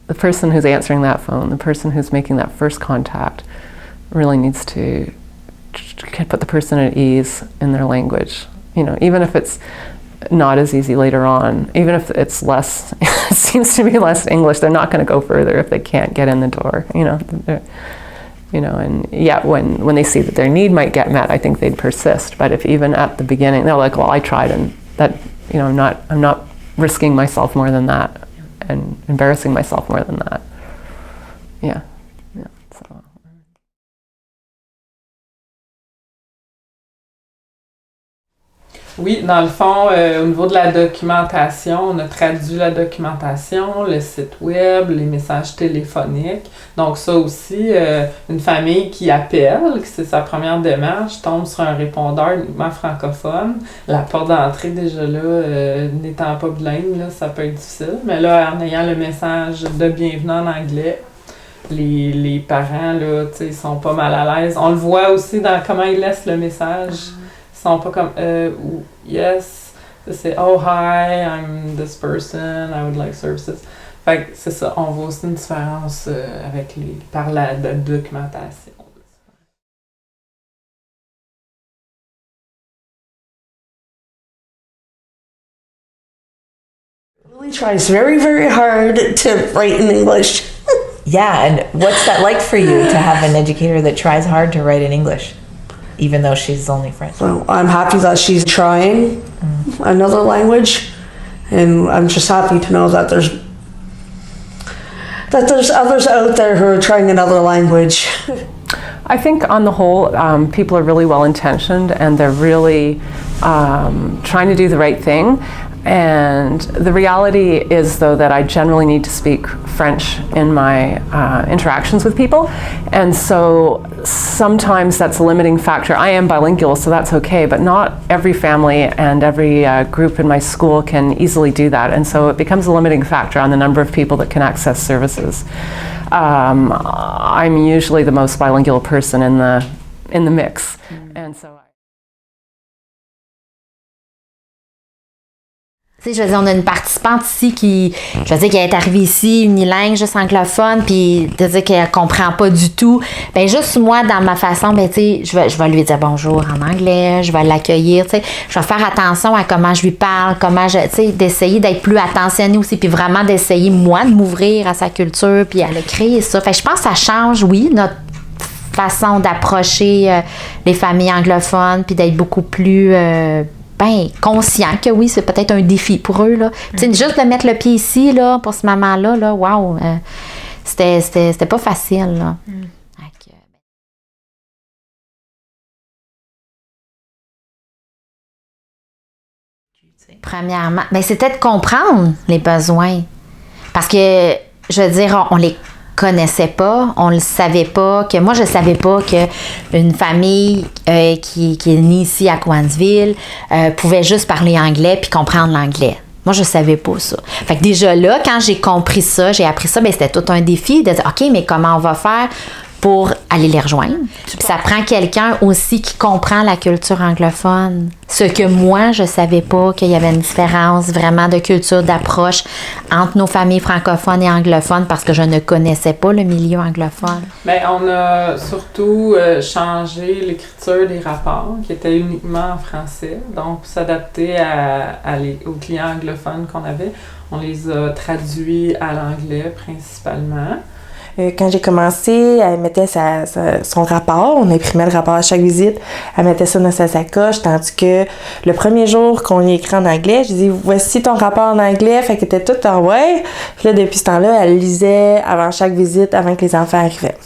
the person who's answering that phone, the person who's making that first contact, really needs to put the person at ease in their language. You know, even if it's not as easy later on, even if it's less, it seems to be less English, they're not going to go further if they can't get in the door. You know, and yet when they see that their need might get met, I think they'd persist. But if even at the beginning they're like, well, I tried, and that, you know, I'm not risking myself more than that, and embarrassing myself more than that. Yeah. So. Oui, dans le fond, au niveau de la documentation, on a traduit la documentation, le site web, les messages téléphoniques. Donc ça aussi, une famille qui appelle, que c'est sa première démarche, tombe sur un répondeur uniquement francophone. La porte d'entrée, déjà là, n'étant pas bilingue, là, ça peut être difficile. Mais là, en ayant le message de bienvenue en anglais, les parents, là, tu sais, ils sont pas mal à l'aise. On le voit aussi dans comment ils laissent le message. Ils sont pas comme yes, c'est oh hi, I'm this person, I would like services. Fait que c'est ça, on voit aussi une différence par la documentation. Lily tries very, very hard to write in English. Yeah, and what's that like for you to have an educator that tries hard to write in English? Even though she's only French. Well, I'm happy that she's trying another language, and I'm just happy to know that there's others out there who are trying another language. I think on the whole, people are really well intentioned, and they're really trying to do the right thing. And the reality is, though, that I generally need to speak French in my interactions with people, and so sometimes that's a limiting factor. I am bilingual, so that's okay, but not every family and every group in my school can easily do that, and so it becomes a limiting factor on the number of people that can access services. I'm usually the most bilingual person in the mix, and so. Tu sais, je veux dire, on a une participante ici qui est arrivée ici unilingue, juste anglophone, puis de dire qu'elle comprend pas du tout. Ben juste moi, dans ma façon, ben tu sais, je vais lui dire bonjour en anglais, je vais l'accueillir, tu sais, je vais faire attention à comment je lui parle, tu sais, d'essayer d'être plus attentionnée aussi, puis vraiment d'essayer moi de m'ouvrir à sa culture, puis à le créer ça. Fait que je pense que ça change, oui, notre façon d'approcher les familles anglophones, puis d'être beaucoup plus conscient que oui, c'est peut-être un défi pour eux. Là. Juste de mettre le pied ici, là, pour ce maman-là, là, wow, c'était pas facile. Là. Premièrement, c'était de comprendre les besoins. Parce que, je veux dire, on les connaissait pas, on le savait pas, que moi je savais pas que une famille qui est née ici à Cowansville pouvait juste parler anglais puis comprendre l'anglais. Moi je savais pas ça. Fait que déjà là, quand j'ai compris ça, j'ai appris ça, c'était tout un défi de dire OK, mais comment on va faire pour aller les rejoindre. Puis ça prend quelqu'un aussi qui comprend la culture anglophone. Ce que moi, je savais pas qu'il y avait une différence vraiment de culture, d'approche entre nos familles francophones et anglophones parce que je ne connaissais pas le milieu anglophone. Bien, on a surtout changé l'écriture des rapports qui étaient uniquement en français. Donc, pour s'adapter aux clients anglophones qu'on avait, on les a traduits à l'anglais principalement. Quand j'ai commencé, elle mettait son rapport, on imprimait le rapport à chaque visite, elle mettait ça dans sa sacoche, tandis que le premier jour qu'on y écrit en anglais, je dis voici ton rapport en anglais, fait qu'elle était toute en ouais. Puis là, depuis ce temps-là, elle lisait avant chaque visite, avant que les enfants arrivaient.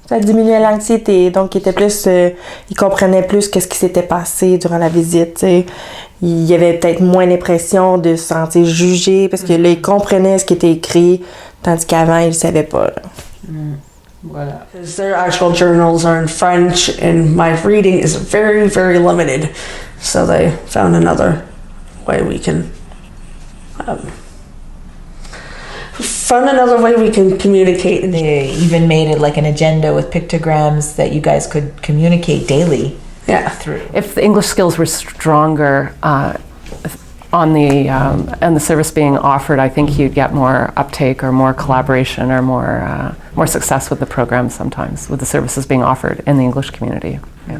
Ça diminuait l'anxiété, donc il comprenait plus qu'est-ce qui s'était passé durant la visite, t'sais. Il y avait peut-être moins l'impression de se sentir jugé, parce que là, il comprenait ce qui était écrit, tandis qu'avant, il ne savait pas. Voilà. Their actual journals are in French, and my reading is very, very limited. So they found another way we can communicate. And they even made it like an agenda with pictograms that you guys could communicate daily. Yeah. Through. If the English skills were stronger, and the service being offered, I think you'd get more uptake or more collaboration or more success with the program sometimes, with the services being offered in the English community. Yeah.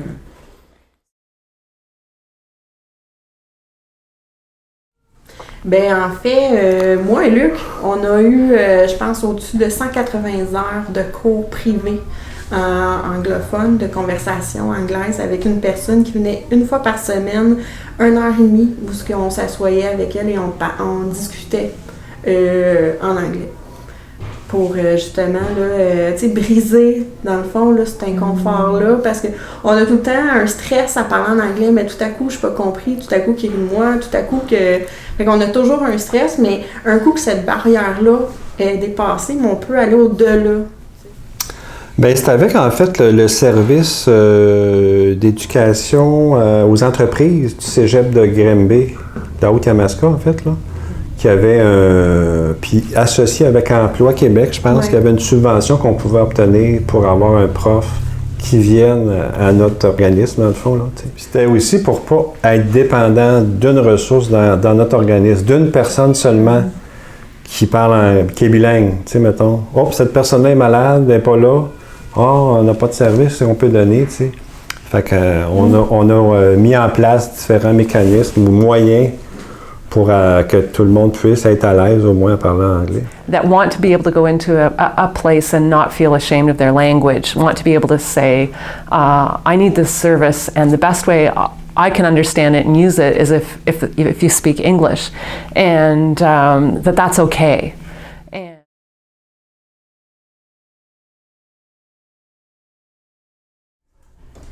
Ben en fait, moi et Luc, on a eu, je pense, au-dessus de 180 heures de cours privés anglophones, de conversation anglaise avec une personne qui venait une fois par semaine, 1h30, où on s'assoyait avec elle et on discutait en anglais. Pour justement briser, dans le fond, là, cet inconfort-là, parce qu'on a tout le temps un stress à parler en anglais, mais tout à coup, je suis pas compris, tout à coup, qu'il rit de moi, tout à coup, Fait qu'on a toujours un stress, mais un coup que cette barrière-là est dépassée, mais on peut aller au-delà. Bien, c'est avec, en fait, le service d'éducation aux entreprises du cégep de Grimby, de la Haute-Yamaska, en fait, là, qui avait puis associé avec Emploi Québec, je pense qu'il y avait une subvention qu'on pouvait obtenir pour avoir un prof qui vienne à notre organisme, dans le fond. Là, c'était aussi pour pas être dépendant d'une ressource dans notre organisme, d'une personne seulement qui parle, qui est bilingue. Tu sais, mettons, oh, cette personne-là est malade, elle n'est pas là. Oh, on n'a pas de service qu'on peut donner, tu sais. Fait qu'on a mis en place différents mécanismes ou moyens pour que tout le monde puisse être à l'aise au moins à parler anglais. That want to be able to go into a place and not feel ashamed of their language, want to be able to say, I need this service, and the best way I can understand it and use it is if you speak English, and that's okay.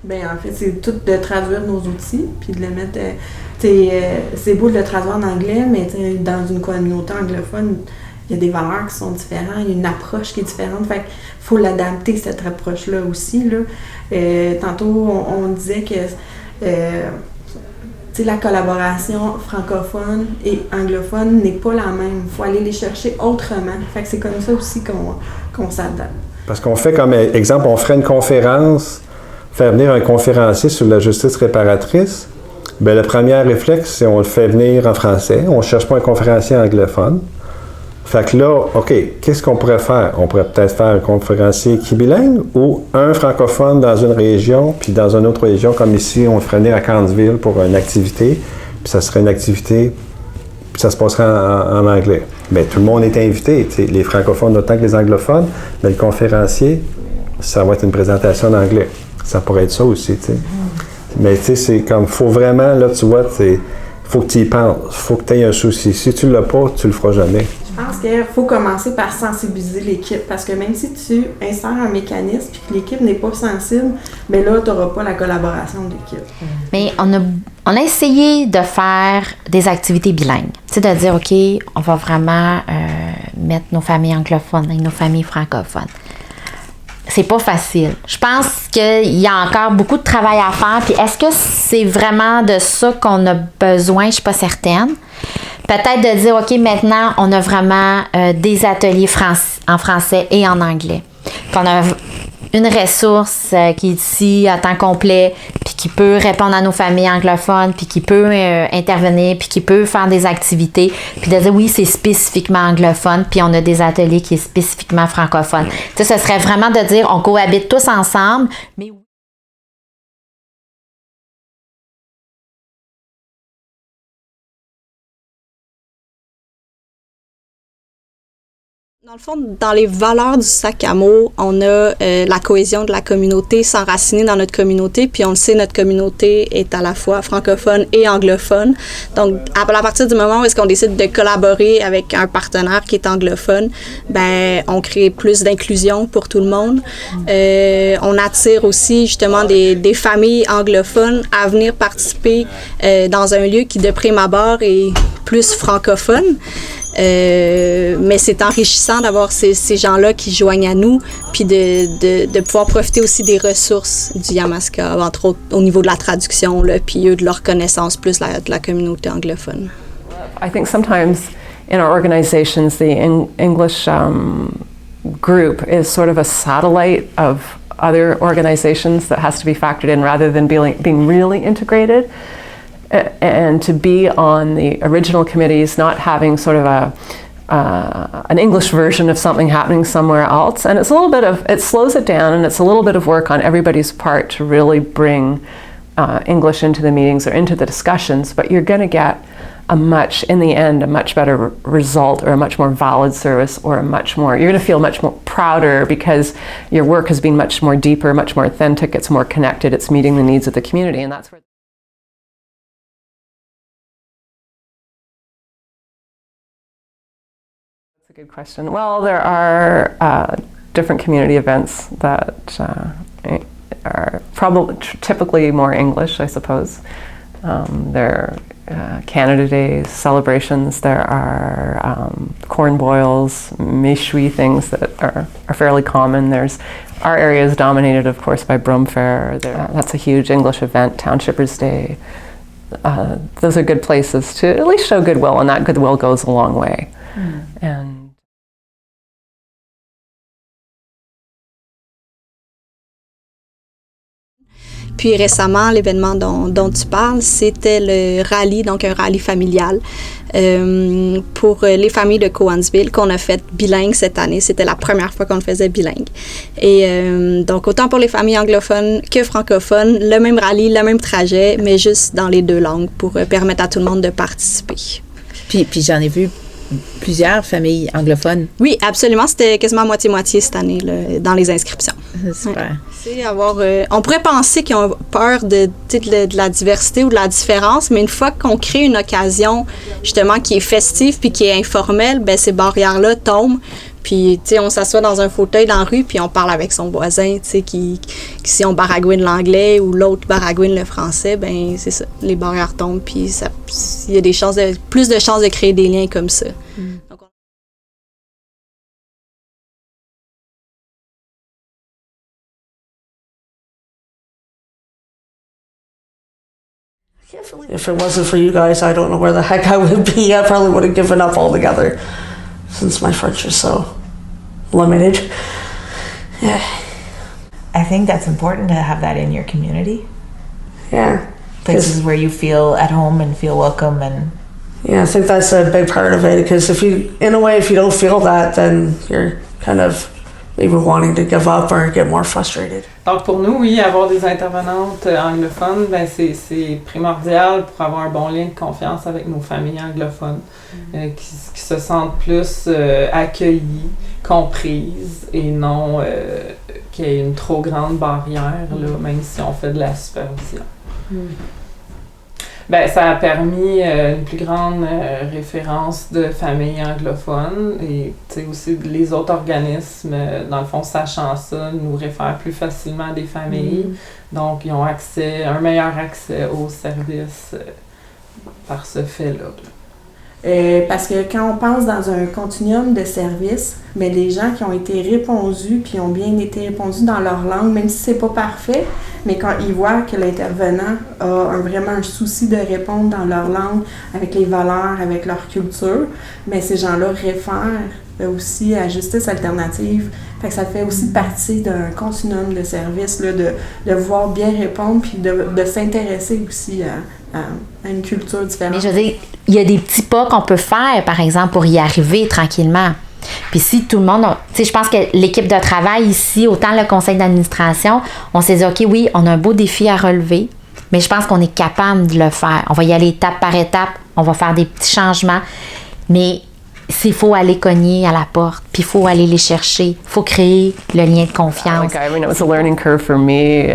Ben en fait, c'est tout de traduire nos outils, puis de les mettre... c'est beau de le traduire en anglais, mais dans une communauté anglophone, il y a des valeurs qui sont différentes, il y a une approche qui est différente, fait qu'il faut l'adapter, cette approche-là aussi, là. Tantôt, on disait que la collaboration francophone et anglophone n'est pas la même. Il faut aller les chercher autrement. Fait que c'est comme ça aussi qu'on s'adapte. Parce qu'on fait comme exemple, on ferait une conférence, faire venir un conférencier sur la justice réparatrice. Bien, le premier réflexe, c'est on le fait venir en français. On ne cherche pas un conférencier anglophone. Fait que là, OK, qu'est-ce qu'on pourrait faire? On pourrait peut-être faire un conférencier qui est bilingue ou un francophone dans une région, puis dans une autre région, comme ici, on le ferait venir à Cannesville pour une activité, puis ça serait une activité, puis ça se passerait en anglais. Bien, tout le monde est invité, les francophones autant que les anglophones, mais le conférencier, ça va être une présentation en anglais. Ça pourrait être ça aussi, tu sais. Mais tu sais, c'est comme, faut vraiment, là, tu vois, faut que tu y penses, faut que tu aies un souci. Si tu l'as pas, tu le feras jamais. Je pense qu'il faut commencer par sensibiliser l'équipe, parce que même si tu insères un mécanisme et que l'équipe n'est pas sensible, bien là, tu n'auras pas la collaboration de l'équipe. Mais on a essayé de faire des activités bilingues. Tu sais, de dire, OK, on va vraiment mettre nos familles anglophones et nos familles francophones. C'est pas facile. Je pense qu'il y a encore beaucoup de travail à faire. Puis est-ce que c'est vraiment de ça qu'on a besoin? Je suis pas certaine. Peut-être de dire, OK, maintenant, on a vraiment des ateliers en français et en anglais. Qu'on a une ressource qui est ici à temps complet, puis qui peut répondre à nos familles anglophones, puis qui peut intervenir, puis qui peut faire des activités, puis de dire oui, c'est spécifiquement anglophone, puis on a des ateliers qui est spécifiquement francophone. Tu sais, ce serait vraiment de dire on cohabite tous ensemble, mais Dans le fond, dans les valeurs du sac à mots, on a la cohésion de la communauté, s'enraciner dans notre communauté, puis on le sait, notre communauté est à la fois francophone et anglophone. Donc, à partir du moment où est-ce qu'on décide de collaborer avec un partenaire qui est anglophone, ben, on crée plus d'inclusion pour tout le monde. On attire aussi justement des familles anglophones à venir participer dans un lieu qui, de prime abord, est plus francophone. Mais c'est enrichissant d'avoir ces gens-là qui joignent à nous, puis de pouvoir profiter aussi des ressources du Yamaska, entre autres au niveau de la traduction, là, puis eux de leur connaissance plus de la communauté anglophone. I think sometimes in our organizations, the English group is sort of a satellite of other organizations that has to be factored in rather than being really integrated. and to be on the original committees, not having sort of an English version of something happening somewhere else. And it's a little bit of, it slows it down, and it's a little bit of work on everybody's part to really bring English into the meetings or into the discussions, but you're going to get in the end, a much better result, or a much more valid service, or you're going to feel much more prouder because your work has been much more deeper, much more authentic, it's more connected, it's meeting the needs of the community, and that's where. That's a good question. Well, there are different community events that are probably typically more English, I suppose. There are Canada Day celebrations, there are corn boils, méchoui things that are fairly common. Our area is dominated, of course, by Brome Fair. That's a huge English event, Townshippers Day. Those are good places to at least show goodwill, and that goodwill goes a long way. And Puis récemment, l'événement dont tu parles, c'était le rallye, donc un rallye familial pour les familles de Cowansville qu'on a fait bilingue cette année. C'était la première fois qu'on le faisait bilingue. Et donc autant pour les familles anglophones que francophones, le même rallye, le même trajet, mais juste dans les deux langues pour permettre à tout le monde de participer. Puis j'en ai vu plusieurs familles anglophones. Oui, absolument. C'était quasiment moitié-moitié cette année là, dans les inscriptions. C'est super. Ouais. On pourrait penser qu'ils ont peur de la diversité ou de la différence, mais une fois qu'on crée une occasion justement qui est festive puis qui est informelle, ben ces barrières-là tombent. Puis, tu sais, on s'assoit dans un fauteuil dans la rue, puis on parle avec son voisin, tu sais, qui si on baragouine l'anglais ou l'autre baragouine le français, ben c'est ça, les barrières tombent, puis il y a plus de chances de créer des liens comme ça. Donc, If it wasn't for you guys, I don't know where the heck I would be. I probably would have given up altogether, since my French is so limited. Yeah. I think that's important to have that in your community. Yeah. Places where you feel at home and feel welcome and. Yeah, I think that's a big part of it, because if you don't feel that, then you're kind of maybe wanting to give up or get more frustrated. Donc pour nous, oui, avoir des intervenantes anglophones, ben c'est primordial pour avoir un bon lien de confiance avec nos familles anglophones, qui se sentent plus accueillies, comprises, et non qu'il y ait une trop grande barrière, là, même si on fait de la supervision. Ben, ça a permis une plus grande référence de familles anglophones, et aussi les autres organismes, dans le fond, sachant ça, nous réfèrent plus facilement à des familles. Donc, ils ont un meilleur accès aux services par ce fait-là. Parce que quand on pense dans un continuum de services, bien, les gens qui ont été répondus puis ont bien été répondus dans leur langue, même si c'est pas parfait, mais quand ils voient que l'intervenant a vraiment un souci de répondre dans leur langue, avec les valeurs, avec leur culture, bien, ces gens-là réfèrent aussi à Justice Alternative. Fait que ça fait aussi partie d'un continuum de services, là, de vouloir bien répondre puis de s'intéresser aussi à une culture différente. Mais je veux dire, il y a des petits pas qu'on peut faire, par exemple, pour y arriver tranquillement. Puis si tout le monde, tu sais, je pense que l'équipe de travail ici, autant le conseil d'administration, on s'est dit, OK, oui, on a un beau défi à relever, mais je pense qu'on est capable de le faire. On va y aller étape par étape, on va faire des petits changements, mais il faut aller cogner à la porte, puis il faut aller les chercher, il faut créer le lien de confiance. I mean, it was a learning curve for me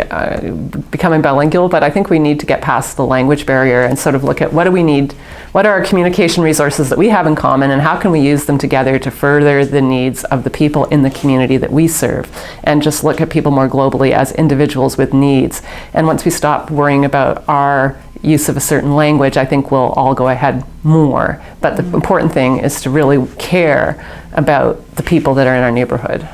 becoming bilingual, but I think we need to get past the language barrier and sort of look at what do we need, what are our communication resources that we have in common, and how can we use them together to further the needs of the people in the community that we serve, and just look at people more globally as individuals with needs. And once we stop worrying about our use of a certain language, I think we'll all go ahead more. But the important thing is to really care about the people that are in our neighborhood.